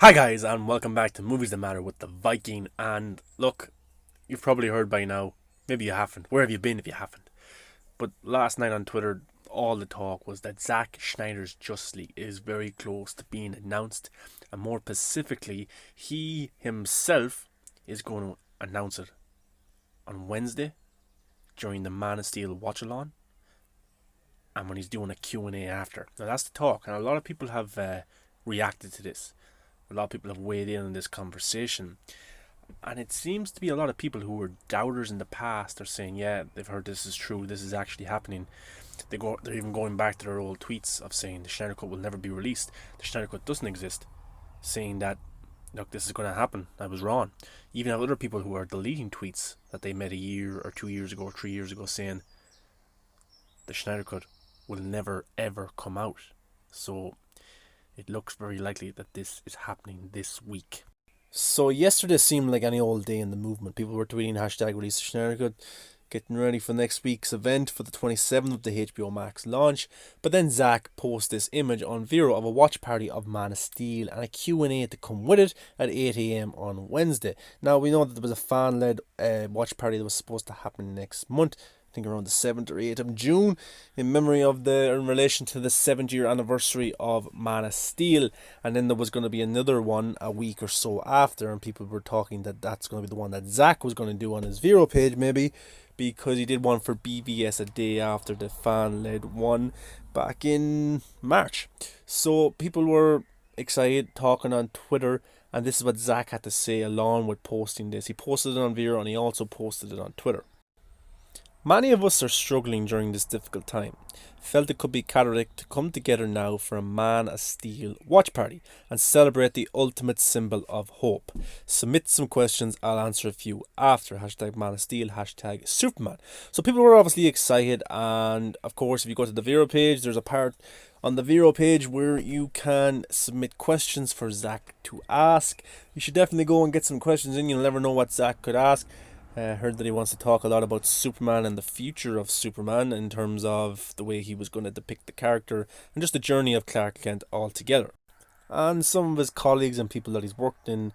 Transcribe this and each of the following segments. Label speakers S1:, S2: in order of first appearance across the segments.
S1: Hi guys, and welcome back to Movies That Matter with the Viking. And look, you've probably heard by now, maybe you haven't. Where have you been if you haven't? But last night on Twitter, all the talk was that Zack Snyder's Justice League is very close to being announced, and more specifically, he himself is going to announce it on Wednesday during the Man of Steel watch-along, and when he's doing a Q&A after. Now that's the talk, and a lot of people have reacted to this. A lot of people have weighed in on this conversation, and it seems to be a lot of people who were doubters in the past are saying, yeah, they've heard this is true, this is actually happening. They're even going back to their old tweets of saying the Snyder Cut will never be released, the Snyder Cut doesn't exist, saying that, look, this is going to happen, I was wrong. You even have other people who are deleting tweets that they made a year or 2 years ago or 3 years ago saying the Snyder Cut will never ever come out. So it looks very likely that this is happening this week. So yesterday seemed like any old day in the movement. People were tweeting hashtag release the Snyder Cut, getting ready for next week's event for the 27th of the HBO Max launch. But then Zack posted this image on Vero of a watch party of Man of Steel and a Q&A to come with it at 8 a.m. on Wednesday. Now we know that there was a fan-led watch party that was supposed to happen next month, I think around the 7th or 8th of June, in relation to the 7th-year anniversary of Man of Steel. And then there was going to be another one a week or so after, and people were talking that that's going to be the one that Zack was going to do on his Vero page, maybe, because he did one for BVS a day after the fan-led one back in March. So people were excited, talking on Twitter, and this is what Zack had to say along with posting this. He posted it on Vero and he also posted it on Twitter. Many of us are struggling during this difficult time. Felt it could be cathartic to come together now for a Man of Steel watch party and celebrate the ultimate symbol of hope. Submit some questions, I'll answer a few after. Hashtag Man of Steel, hashtag Superman. So people were obviously excited, and of course if you go to the Vero page, there's a part on the Vero page where you can submit questions for Zack to ask. You should definitely go and get some questions in, you'll never know what Zack could ask. Heard that he wants to talk a lot about Superman and the future of Superman in terms of the way he was going to depict the character and just the journey of Clark Kent altogether. And some of his colleagues and people that he's worked in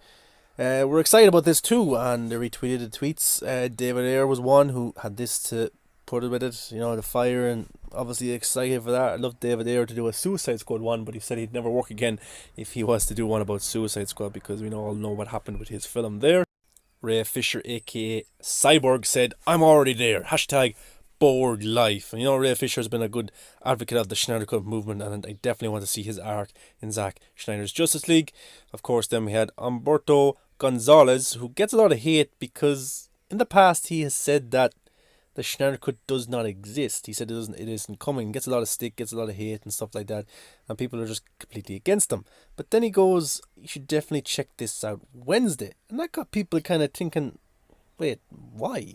S1: were excited about this too, and they retweeted the tweets. David Ayer was one who had this to put it with it, the fire, and obviously excited for that. I'd love David Ayer to do a Suicide Squad one, but he said he'd never work again if he was to do one about Suicide Squad, because we all know what happened with his film there. Ray Fisher, aka Cyborg, said, I'm already there. Hashtag bored life. And Ray Fisher has been a good advocate of the Snyder Cut movement, and I definitely want to see his arc in Zack Snyder's Justice League. Of course, then we had Humberto Gonzalez, who gets a lot of hate because in the past he has said that the Snyder Cut does not exist. He said it isn't coming. Gets a lot of stick, gets a lot of hate and stuff like that, and people are just completely against him. But then he goes, you should definitely check this out Wednesday. And that got people kind of thinking, wait, why?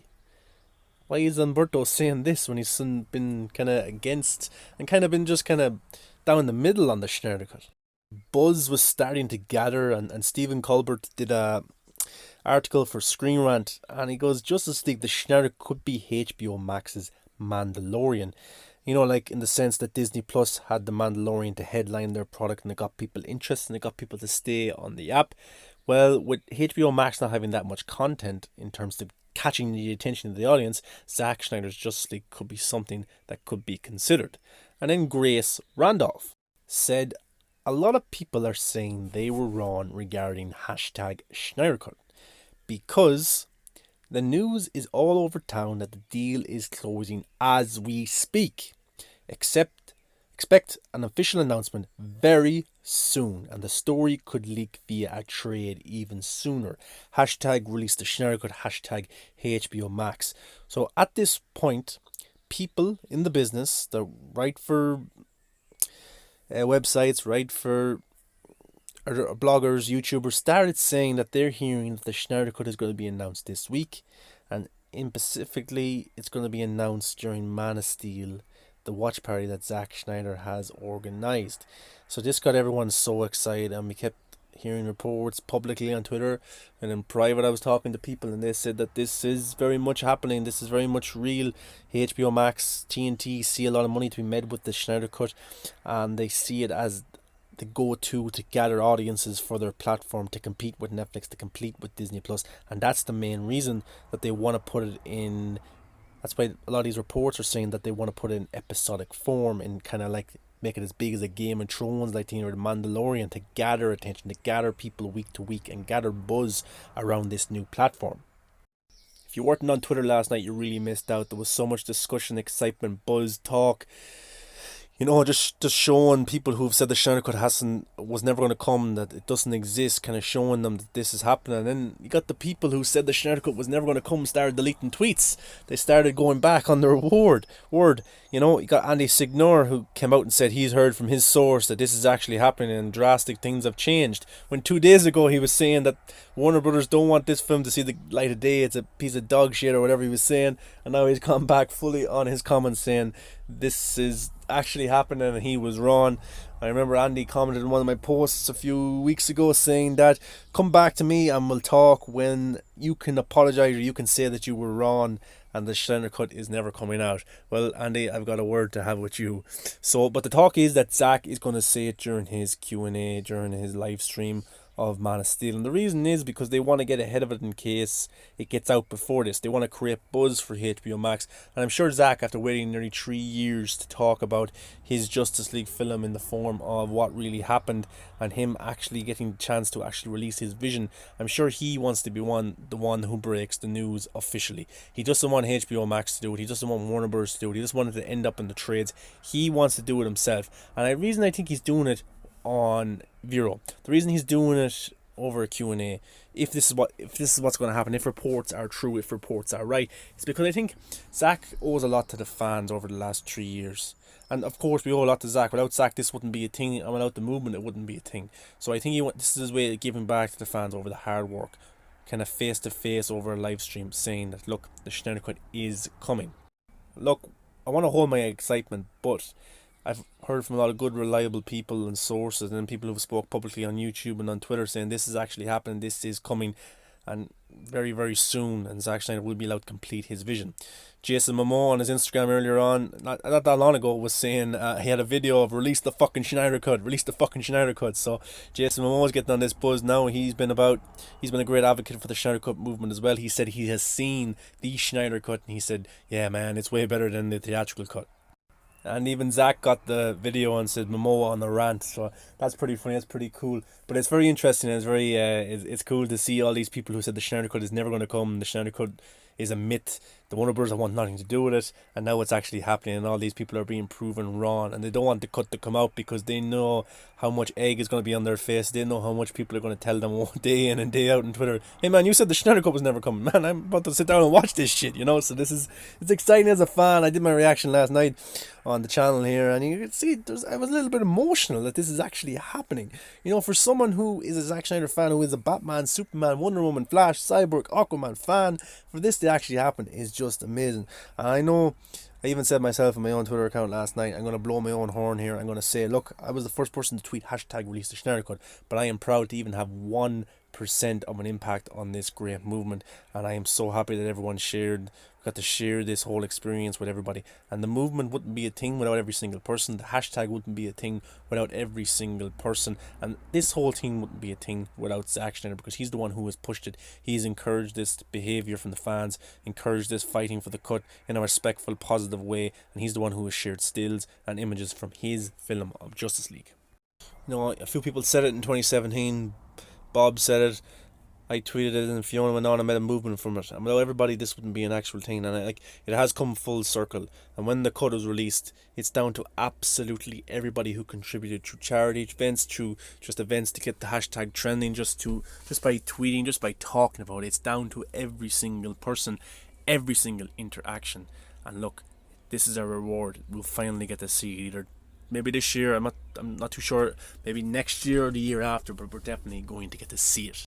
S1: Why is Humberto saying this when he's been kind of against and kind of been just kind of down the middle on the Snyder Cut? Buzz was starting to gather, and Stephen Colbert did a article for Screen Rant, and he goes, Justice League, the Snyder could be HBO Max's Mandalorian. Like in the sense that Disney Plus had the Mandalorian to headline their product, and it got people interested and it got people to stay on the app. Well, with HBO Max not having that much content in terms of catching the attention of the audience, Zack Snyder's Justice League could be something that could be considered. And then Grace Randolph said, a lot of people are saying they were wrong regarding hashtag Snyder Cut, because the news is all over town that the deal is closing as we speak. Expect an official announcement very soon, and the story could leak via a trade even sooner. Hashtag release the Snyder Cut, hashtag HBO Max. So at this point, people in the business that write for websites, write for bloggers, YouTubers, started saying that they're hearing that the Snyder Cut is going to be announced this week, and specifically it's going to be announced during Man of Steel, the watch party that Zack Snyder has organised. So this got everyone so excited, and we kept hearing reports publicly on Twitter, and in private I was talking to people, and they said that this is very much happening, this is very much real. HBO Max, TNT see a lot of money to be made with the Snyder Cut, and they see it as the go-to to gather audiences for their platform, to compete with Netflix, to compete with Disney Plus, and that's the main reason that they want to put it in. That's why a lot of these reports are saying that they want to put it in episodic form and kind of like make it as big as a Game of Thrones, like or the Mandalorian, to gather attention, to gather people week to week, and gather buzz around this new platform. If you weren't on Twitter last night, you really missed out. There was so much discussion, excitement, buzz, talk. Just showing people who've said the Snyder Cut was never going to come, that it doesn't exist, kind of showing them that this is happening. And then you got the people who said the Snyder Cut was never going to come, started deleting tweets. They started going back on their word. You got Andy Signor, who came out and said he's heard from his source that this is actually happening and drastic things have changed. When 2 days ago he was saying that Warner Brothers don't want this film to see the light of day, it's a piece of dog shit or whatever he was saying. And now he's come back fully on his comments saying this is actually happening and he was wrong. I remember Andy commented in one of my posts a few weeks ago saying that come back to me and we'll talk when you can apologise or you can say that you were wrong and the Snyder Cut is never coming out. Well, Andy, I've got a word to have with you. But the talk is that Zack is going to say it during his Q&A, during his live stream of Man of Steel, and the reason is because they want to get ahead of it in case it gets out before this. They want to create buzz for HBO Max, and I'm sure Zack, after waiting nearly 3 years to talk about his Justice League film in the form of what really happened and him actually getting the chance to actually release his vision, I'm sure he wants to be the one who breaks the news officially. He doesn't want HBO Max to do it. He doesn't want Warner Bros. To do it. He doesn't want it to end up in the trades. He wants to do it himself, and the reason I think he's doing it on Vero, the reason he's doing it over a Q&A, if this is what's going to happen, if reports are true, if reports are right, it's because I think Zack owes a lot to the fans over the last 3 years. And of course we owe a lot to Zack. Without Zack this wouldn't be a thing, and without the movement it wouldn't be a thing. So I think this is his way of giving back to the fans over the hard work, kind of face to face over a live stream, saying that look, the Snyder Cut is coming. Look, I want to hold my excitement, but I've heard from a lot of good, reliable people and sources, and then people who've spoke publicly on YouTube and on Twitter saying this is actually happening, this is coming, and very, very soon, and Zack Snyder will be allowed to complete his vision. Jason Momoa on his Instagram earlier on, not that long ago, was saying he had a video of release the fucking Snyder Cut. So Jason Momoa's getting on this buzz now. He's been a great advocate for the Snyder Cut movement as well. He said he has seen the Snyder Cut and he said, yeah man, it's way better than the theatrical cut. And even Zack got the video and said Momoa on the rant, so that's pretty funny, that's pretty cool. But it's very interesting, and it's very it's cool to see all these people who said the Snyder Cut is never going to come, the Snyder Cut is a myth, the Warner Bros. Want nothing to do with it, and now it's actually happening, and all these people are being proven wrong, and they don't want the cut to come out because they know how much egg is going to be on their face. They know how much people are going to tell them day in and day out on Twitter, hey man, you said the Snyder Cut was never coming. Man, I'm about to sit down and watch this shit, so it's exciting as a fan. I did my reaction last night on the channel here, and you can see I was a little bit emotional that this is actually happening. For someone who is a Zack Snyder fan, who is a Batman, Superman, Wonder Woman, Flash, Cyborg, Aquaman fan, for this to actually happen is just amazing. And I know, I even said myself on my own Twitter account last night, I'm going to blow my own horn here. I'm going to say, look, I was the first person to tweet #release the Snyder Cut, but I am proud to even have 1% of an impact on this great movement, and I am so happy that everyone got to share this whole experience with everybody. And the movement wouldn't be a thing without every single person. The hashtag wouldn't be a thing without every single person, and this whole thing wouldn't be a thing without Zack Snyder, because he's the one who has pushed it. He's encouraged this behavior from the fans, encouraged this fighting for the cut in a respectful, positive way, and he's the one who has shared stills and images from his film of Justice League. A few people said it in 2017. Bob said it, I tweeted it, and Fiona went on and made a movement from it. And without everybody, this wouldn't be an actual thing. And it has come full circle. And when the cut was released, it's down to absolutely everybody who contributed through charity events, through just events to get the hashtag trending, just by tweeting, just by talking about it. It's down to every single person, every single interaction. And look, this is our reward. We'll finally get to see it either. Maybe this year, I'm not too sure, maybe next year or the year after, but we're definitely going to get to see it.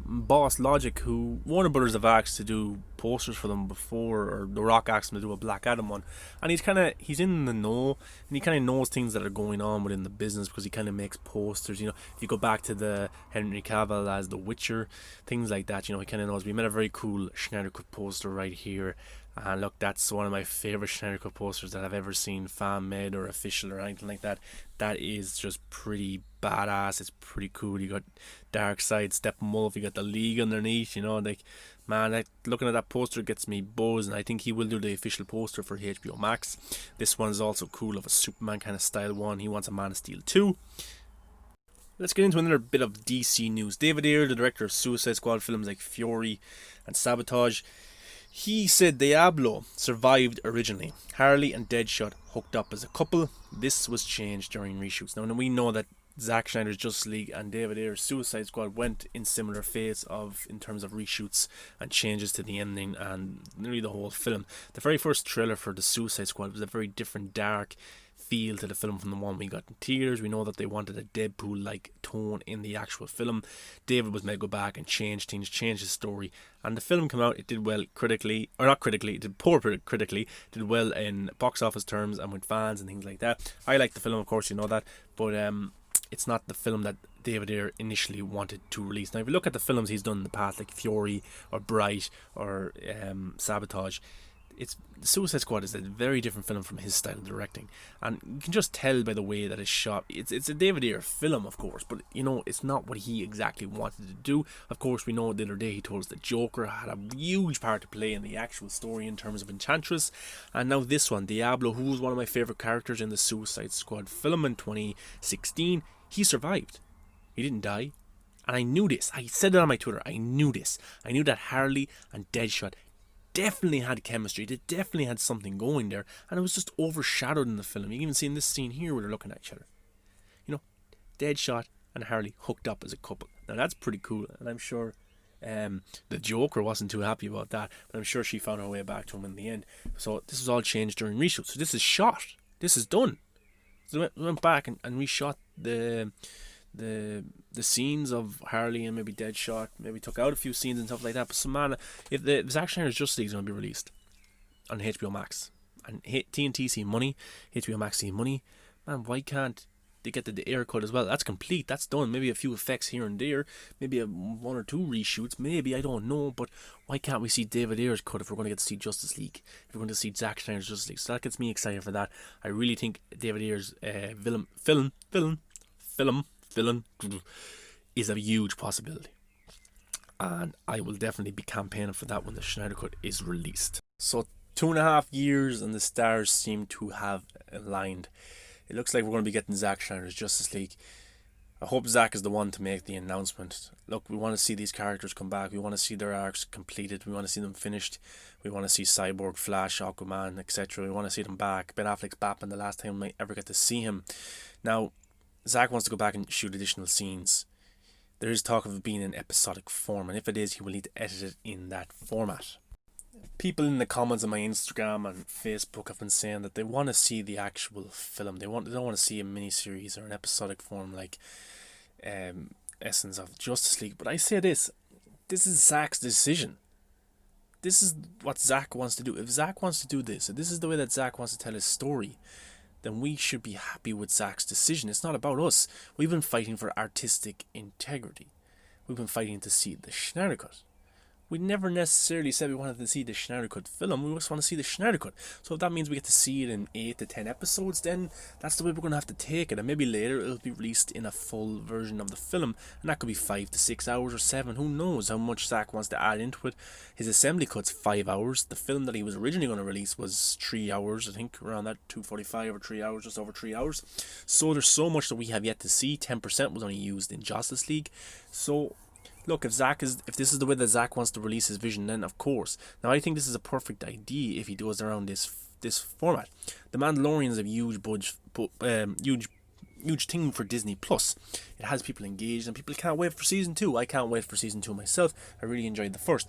S1: Boss Logic, who Warner Brothers have asked to do posters for them before, or The Rock asked him to do a Black Adam one, and he's in the know, and he kind of knows things that are going on within the business because he kind of makes posters. If you go back to the Henry Cavill as The Witcher, things like that, he kind of knows. We made a very cool Snyder Cut poster right here, And look, that's one of my favourite Snyder Cut posters that I've ever seen, fan made or official or anything like that. That is just pretty badass. It's pretty cool. You got Darkseid, Steppenwolf, you got the League underneath, like, man, looking at that poster gets me buzzed, and I think he will do the official poster for HBO Max. This one is also cool, of a Superman kind of style one. He wants a Man of Steel 2. Let's get into another bit of DC news. David Ayer, the director of Suicide Squad films like Fury and Sabotage, he said Diablo survived originally. Harley and Deadshot hooked up as a couple. This was changed during reshoots. Now we know that Zack Snyder's Justice League and David Ayer's Suicide Squad went in similar phase in terms of reshoots and changes to the ending and nearly the whole film. The very first trailer for the Suicide Squad was a very different, dark feel to the film from the one we got in theaters. We know that they wanted a Deadpool-like tone in the actual film. David was made go back and change things, change his story, and the film came out. It did well critically, or not critically, it did poor critically, did well in box office terms and with fans and things like that. I like the film, of course, you know that, but it's not the film that David Ayer initially wanted to release. Now, if you look at the films he's done in the past, like Fury or Bright or Sabotage, Suicide Squad is a very different film from his style of directing, and you can just tell by the way that it's shot. It's a David Ayer film, of course, but it's not what he exactly wanted to do. Of course, we know the other day he told us that Joker had a huge part to play in the actual story in terms of Enchantress, and now this one, Diablo, who was one of my favourite characters in the Suicide Squad film in 2016, he survived. He didn't die, and I knew this. I said it on my Twitter. I knew this. I knew that Harley and Deadshot definitely had chemistry. They definitely had something going there, and it was just overshadowed in the film. You can even see in this scene here where they're looking at each other. Deadshot and Harley hooked up as a couple. Now that's pretty cool, and I'm sure the Joker wasn't too happy about that, but I'm sure she found her way back to him in the end. So this was all changed during reshoots. So this is shot. This is done. So we went back and reshot the scenes of Harley and maybe Deadshot, maybe took out a few scenes and stuff like that. But some man, if the Zack Snyder's Justice League is going to be released on HBO Max, and TNT see money, HBO Max see money, man, why can't they get the Ayer cut as well? That's complete, that's done. Maybe a few effects here and there, maybe one or two reshoots, maybe, I don't know, but why can't we see David Ayer's cut if we're going to get to see Justice League, if we're going to see Zack Snyder's Justice League? So that gets me excited for that. I really think David Ayer's villain is a huge possibility, and I will definitely be campaigning for that when the Snyder Cut is released. So 2.5 years and the stars seem to have aligned. It looks like we're going to be getting Zack Snyder's Justice League. I hope Zack is the one to make the announcement. Look, we want to see these characters come back. We want to see their arcs completed. We want to see them finished. We want to see Cyborg, Flash, Aquaman, etc. We want to see them back. Ben Affleck's Batman, the last time we ever get to see him. Now, Zack wants to go back and shoot additional scenes. There is talk of it being in episodic form, and if it is, he will need to edit it in that format. People in the comments on my Instagram and Facebook have been saying that they want to see the actual film. They don't want to see a miniseries or an episodic form like Essence of Justice League. But I say this is Zack's decision. This is what Zack wants to do. If Zack wants to do this, if this is the way that Zack wants to tell his story, then we should be happy with Zack's decision. It's not about us. We've been fighting for artistic integrity. We've been fighting to see the Snyder Cut. We never necessarily said we wanted to see the Snyder Cut film. We just want to see the Snyder Cut. So if that means we get to see it in 8 to 10 episodes, then that's the way we're going to have to take it. And maybe later it'll be released in a full version of the film. And that could be 5 to 6 hours or 7. Who knows how much Zack wants to add into it. His assembly cut's 5 hours. The film that he was originally going to release was 3 hours. I think around that, 2:45 or 3 hours, just over 3 hours. So there's so much that we have yet to see. 10% was only used in Justice League. So look, if this is the way that Zack wants to release his vision, then of course. Now I think this is a perfect idea if he goes around this format. The Mandalorian is a huge thing for Disney Plus. It has people engaged and people can't wait for season 2. I can't wait for season 2 myself. I really enjoyed the first.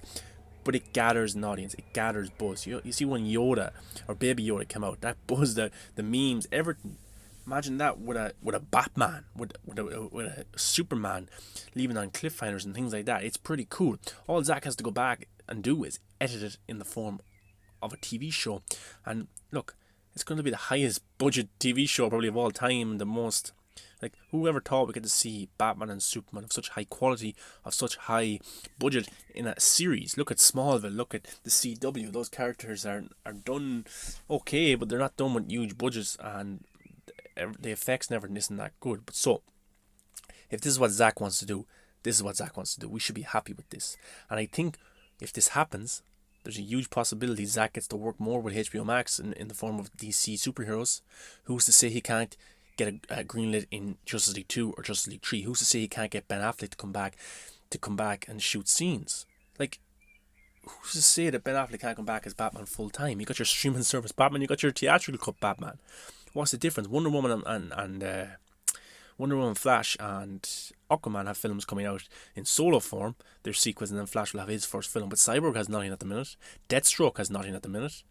S1: But it gathers an audience. It gathers buzz. You see when Yoda or Baby Yoda came out, that buzz, the memes, everything. Imagine that with a Batman, with a Superman, leaving on cliffhangers and things like that. It's pretty cool. All Zack has to go back and do is edit it in the form of a TV show. And look, it's going to be the highest budget TV show probably of all time, the most Like, whoever thought we get to see Batman and Superman of such high quality, of such high budget in a series? Look at Smallville, look at the CW. Those characters are done okay, but they're not done with huge budgets, and the effects never isn't that good. But so, if this is what Zack wants to do, this is what Zack wants to do. We should be happy with this. And I think if this happens, there's a huge possibility Zack gets to work more with HBO Max in the form of DC superheroes. Who's to say he can't get a greenlit in Justice League 2 or Justice League 3? Who's to say he can't get Ben Affleck to come back and shoot scenes? Like, who's to say that Ben Affleck can't come back as Batman full time? You got your streaming service Batman, you got your theatrical cut Batman. What's the difference? Wonder Woman and Wonder Woman, Flash, and Aquaman have films coming out in solo form. Their sequels, and then Flash will have his first film. But Cyborg has nothing at the minute. Deathstroke has nothing at the minute.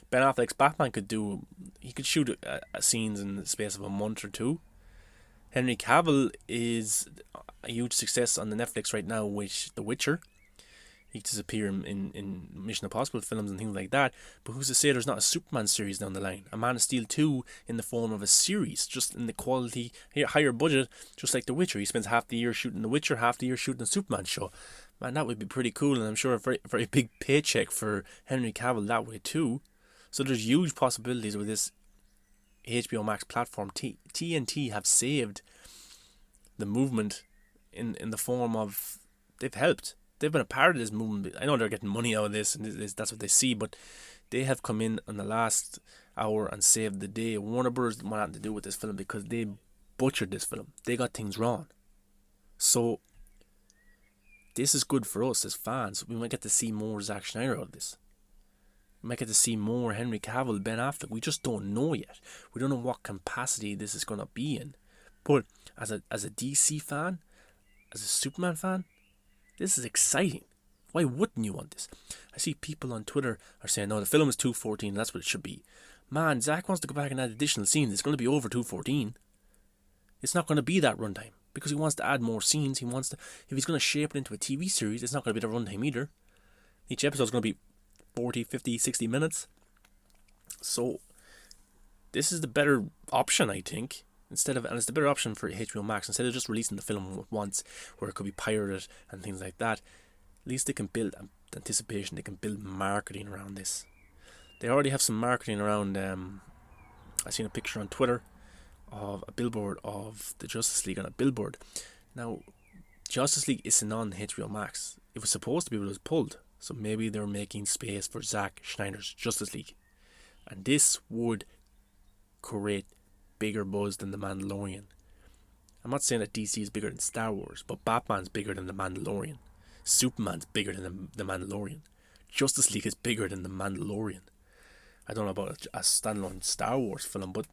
S1: Ben Affleck's Batman could shoot scenes in the space of a month or two. Henry Cavill is a huge success on the Netflix right now with The Witcher. He could appear in Mission Impossible films and things like that. But who's to say there's not a Superman series down the line? A Man of Steel 2 in the form of a series, just in the quality, higher budget, just like The Witcher. He spends half the year shooting The Witcher, half the year shooting the Superman show. Man, that would be pretty cool, and I'm sure a very, very big paycheck for Henry Cavill that way too. So there's huge possibilities with this HBO Max platform. TNT have saved the movement in the form of, they've helped. They've been a part of this movement. I know they're getting money out of this, and that's what they see, but they have come in the last hour and saved the day. Warner Bros. Didn't want nothing to do with this film because they butchered this film. They got things wrong. So this is good for us as fans. We might get to see more Zack Snyder out of this. We might get to see more Henry Cavill, Ben Affleck. We just don't know yet. We don't know what capacity this is going to be in. But as a DC fan, as a Superman fan, this is exciting. Why wouldn't you want this? I see people on Twitter are saying, no, the film is 2:14, that's what it should be. Man, Zack wants to go back and add additional scenes. It's going to be over 2:14. It's not going to be that runtime because he wants to add more scenes. If he's going to shape it into a TV series, it's not going to be the runtime either. Each episode is going to be 40, 50, 60 minutes. So this is the better option, I think. And it's the better option for HBO Max. Instead of just releasing the film once, where it could be pirated and things like that, at least they can build anticipation. They can build marketing around this. They already have some marketing around. I seen a picture on Twitter of a billboard of the Justice League on a billboard. Now, Justice League isn't on HBO Max. It was supposed to be, but it was pulled. So maybe they're making space for Zack Snyder's Justice League, and this would create bigger buzz than The Mandalorian. I'm not saying that DC is bigger than Star Wars, but Batman's bigger than The Mandalorian. Superman's bigger than The Mandalorian. Justice League is bigger than The Mandalorian. I don't know about a standalone Star Wars film, but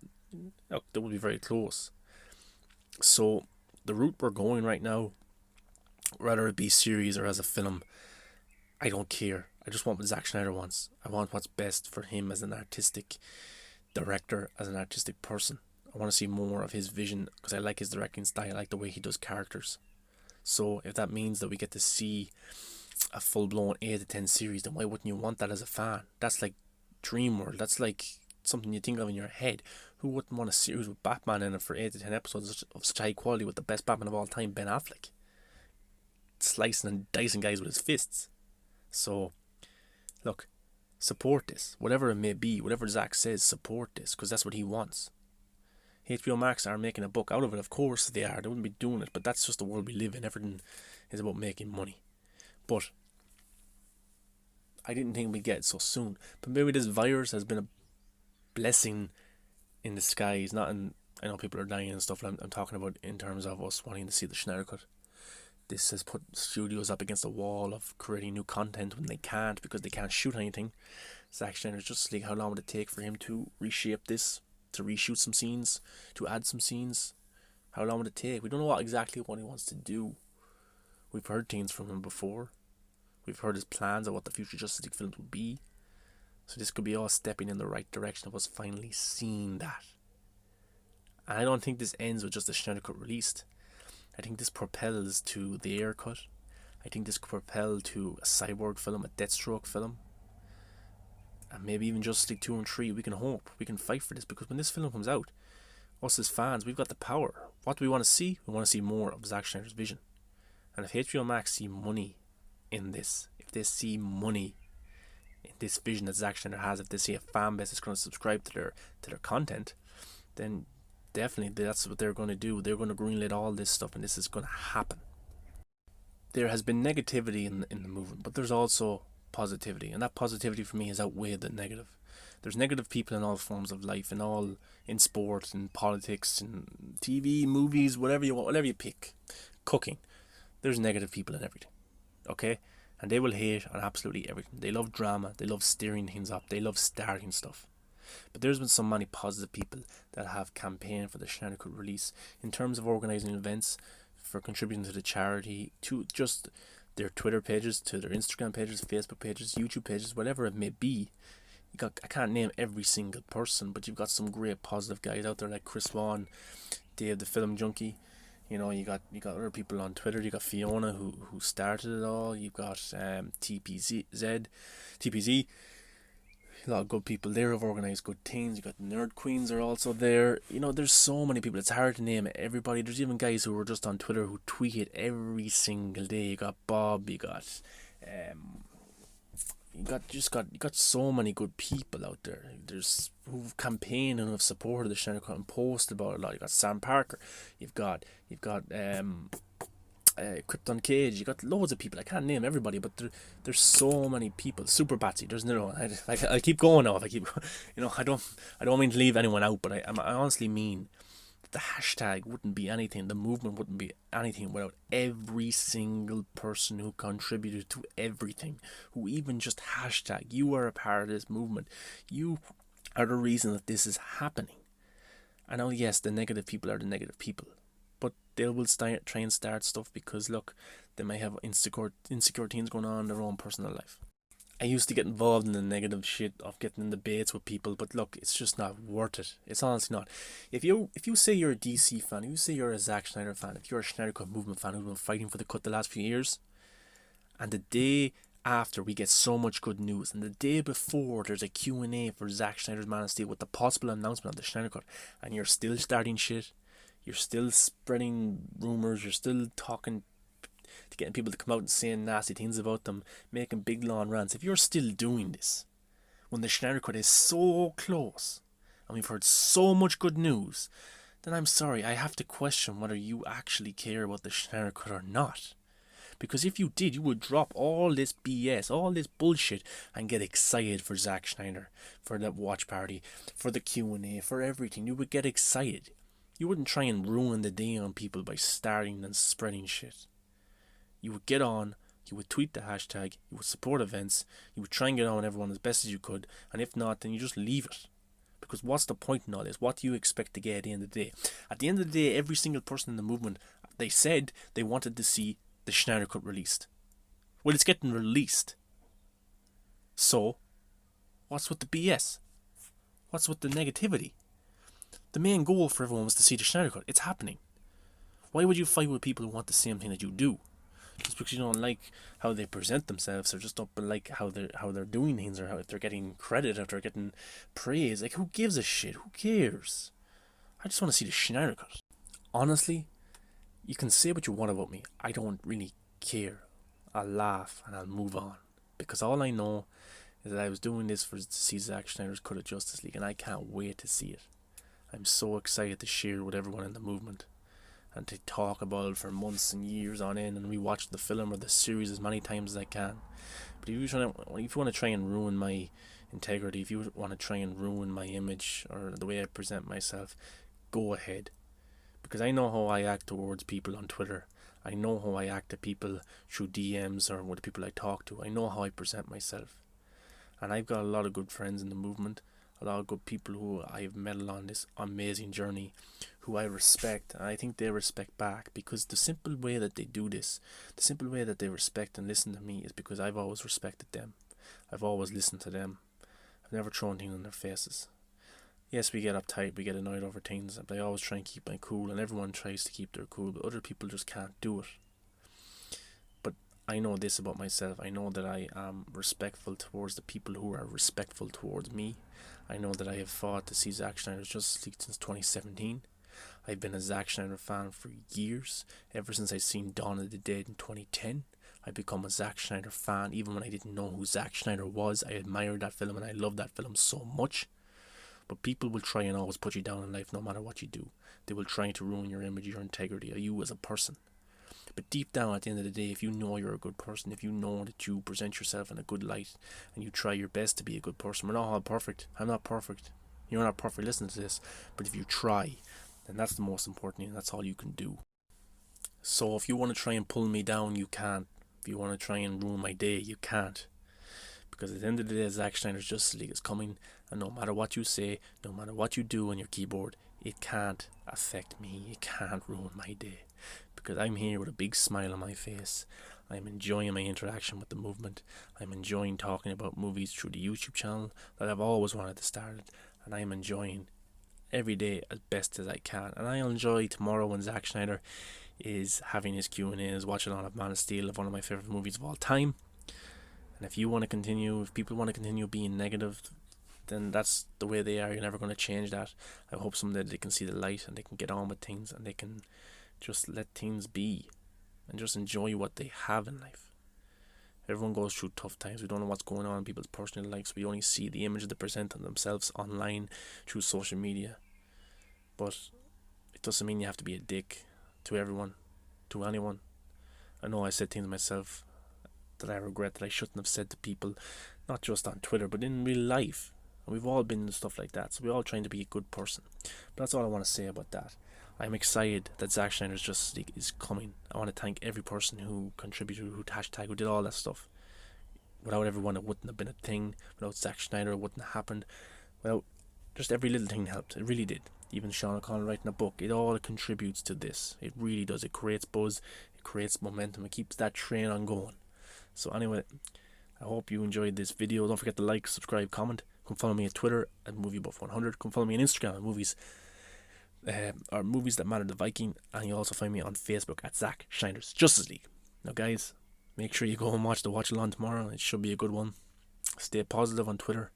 S1: look, that would be very close. So the route we're going right now, whether it be series or as a film, I don't care. I just want what Zack Snyder wants. I want what's best for him as an artistic director, as an artistic person. I want to see more of his vision because I like his directing style. I like the way he does characters. So if that means that we get to see a full-blown 8 to 10 series, then why wouldn't you want that as a fan? That's like dream world. That's like something you think of in your head. Who wouldn't want a series with Batman in it for 8 to 10 episodes of such high quality with the best Batman of all time, Ben Affleck, slicing and dicing guys with his fists? So look, support this, whatever it may be, whatever Zack says, support this, because that's what he wants. HBO Max are making a buck out of it, of course they are. They wouldn't be doing it, but that's just the world we live in. Everything is about making money. But I didn't think we'd get it so soon. But maybe this virus has been a blessing in disguise. Not in, I know people are dying and stuff, but I'm talking about in terms of us wanting to see the Snyder Cut. This has put studios up against the wall of creating new content when they can't, because they can't shoot anything. Zack Snyder's Justice League, how long would it take for him to reshape this, to reshoot some scenes, to add some scenes? How long would it take? We don't know exactly what he wants to do. We've heard things from him before. We've heard his plans of what the future Justice League films will be. So this could be all stepping in the right direction of us finally seeing that. And I don't think this ends with just the Snyder Cut released. I think this propels to the Ayer Cut. I think this could propel to a Cyborg film, a Deathstroke film, and maybe even Justice League 2 and 3. We can hope. We can fight for this, because when this film comes out, Us as fans, we've got the power. What do we want to see? We want to see more of Zack Snyder's vision. And if HBO Max see money in this, if they see money in this vision that Zack Snyder has, if they see a fan base that's going to subscribe to their content, then definitely that's what they're going to do. They're going to greenlight all this stuff, and this is going to happen. There has been negativity in the movement, but there's also positivity, and that positivity for me has outweighed the negative. There's negative people in all forms of life, in sport, in politics, in TV, movies, whatever you want, whatever you pick, cooking. There's negative people in everything, okay? And they will hate on absolutely everything. They love drama, they love steering things up, they love starting stuff. But there's been so many positive people that have campaigned for the Snyder Cut release in terms of organising events, for contributing to the charity, to just their Twitter pages, to their Instagram pages, Facebook pages, YouTube pages, whatever it may be. I can't name every single person, but you've got some great positive guys out there like Chris Vaughan, Dave the Film Junkie. You know, you got other people on Twitter. You got Fiona who started it all. You've got TPZ, a lot of good people there who've organised good things. You got Nerd Queens are also there. You know, there's so many people. It's hard to name everybody. There's even guys who were just on Twitter who tweet it every single day. You got Bob. You got you got so many good people out there. There's who've campaigned and have supported the Snyder Cut and posted about it a lot. You got Sam Parker. You've got Krypton Cage. You got loads of people. I can't name everybody, but there's so many people. Super Batsy. There's another one. I keep going now. If I keep, I don't mean to leave anyone out, but I honestly mean the hashtag wouldn't be anything. The movement wouldn't be anything without every single person who contributed to everything, who even just hashtag. You are a part of this movement. You are the reason that this is happening. I know, yes, the negative people are the negative people, but they will try and start stuff because, look, they may have insecure things going on in their own personal life. I used to get involved in the negative shit of getting in debates with people, but look, it's just not worth it. It's honestly not. If you say you're a DC fan, if you say you're a Zack Snyder fan, if you're a Snyder Cut movement fan who's been fighting for the cut the last few years, and the day after we get so much good news, and the day before there's a Q&A for Zack Snyder's Man of Steel with the possible announcement of the Snyder Cut, and you're still starting shit, you're still spreading rumours, you're still talking, getting people to come out and saying nasty things about them, making big long rants. If you're still doing this when the Snyder Cut is so close and we've heard so much good news, then I'm sorry, I have to question whether you actually care about the Snyder Cut or not. Because if you did, you would drop all this BS, all this bullshit, and get excited for Zack Snyder, for that watch party, for the Q&A, for everything. You would get excited. You wouldn't try and ruin the day on people by starting and spreading shit. You would get on, you would tweet the hashtag, you would support events, you would try and get on with everyone as best as you could, and if not, then you just leave it. Because what's the point in all this? What do you expect to get at the end of the day? At the end of the day, every single person in the movement, they said they wanted to see the Snyder Cut released. Well, it's getting released. So, what's with the BS? What's with the negativity? The main goal for everyone was to see the Snyder Cut. It's happening. Why would you fight with people who want the same thing that you do? Just because you don't like how they present themselves, or just don't like how they're doing things, or how if they're getting credit, if they're getting praise. Like, who gives a shit? Who cares? I just want to see the Snyder Cut. Honestly, you can say what you want about me. I don't really care. I'll laugh and I'll move on, because all I know is that I was doing this to see Zack Snyder's cut of Justice League, and I can't wait to see it. I'm so excited to share with everyone in the movement, and to talk about it for months and years on end, and rewatch the film or the series as many times as I can. But if you want to try and ruin my integrity, if you want to try and ruin my image or the way I present myself, go ahead. Because I know how I act towards people on Twitter. I know how I act to people through DMs or with the people I talk to. I know how I present myself. And I've got a lot of good friends in the movement, a lot of good people who I've met along this amazing journey, who I respect, and I think they respect back, because the simple way that they do this, the simple way that they respect and listen to me, is because I've always respected them. I've always listened to them. I've never thrown things in their faces. Yes, we get uptight, we get annoyed over things, but I always try and keep my cool, and everyone tries to keep their cool, but other people just can't do it. But I know this about myself. I know that I am respectful towards the people who are respectful towards me. I know that I have fought to see Zack Snyder's Justice League since 2017. I've been a Zack Snyder fan for years. Ever since I seen Dawn of the Dead in 2010, I become a Zack Snyder fan. Even when I didn't know who Zack Snyder was, I admired that film and I loved that film so much. But people will try and always put you down in life no matter what you do. They will try to ruin your image, your integrity, or you as a person. But deep down at the end of the day, if you know you're a good person, if you know that you present yourself in a good light and you try your best to be a good person, we're not all perfect. I'm not perfect. You're not perfect listening to this. But if you try, then that's the most important thing, and that's all you can do. So if you want to try and pull me down, you can't. If you want to try and ruin my day, you can't. Because at the end of the day, Zack Snyder's Justice League is coming, and no matter what you say, no matter what you do on your keyboard, it can't affect me. It can't ruin my day. Because I'm here with a big smile on my face. I'm enjoying my interaction with the movement. I'm enjoying talking about movies through the YouTube channel that I've always wanted to start. And I'm enjoying every day as best as I can. And I'll enjoy tomorrow when Zack Snyder is having his Q&As, watching all of Man of Steel, of one of my favourite movies of all time. And if you want to continue, if people want to continue being negative, then that's the way they are. You're never going to change that. I hope someday they can see the light and they can get on with things and they can just let things be and just enjoy what they have in life. Everyone goes through tough times. We don't know what's going on in people's personal lives. We only see the image they present on themselves online through social media. But it doesn't mean you have to be a dick to everyone, to anyone. I know I said things myself that I regret that I shouldn't have said to people, not just on Twitter, but in real life. And we've all been in stuff like that, so we're all trying to be a good person. But that's all I want to say about that. I'm excited that Zack Snyder's Justice League is coming. I want to thank every person who contributed, who hashtag, who did all that stuff. Without everyone, it wouldn't have been a thing. Without Zack Snyder, it wouldn't have happened. Well, just every little thing helped. It really did. Even Sean O'Connell writing a book, it all contributes to this. It really does. It creates buzz, it creates momentum, it keeps that train on going. So anyway, I hope you enjoyed this video. Don't forget to like, subscribe, comment. Come follow me at Twitter at MovieBuff100. Come follow me on Instagram at Movies That Matter, the Viking. And you'll also find me on Facebook at Zack Snyder's Justice League. Now guys, make sure you go and watch the watch along tomorrow. It should be a good one. Stay positive on Twitter.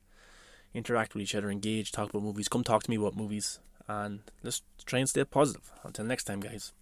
S1: Interact with each other, engage, talk about movies. Come talk to me about movies. And let's try and stay positive. Until next time, guys.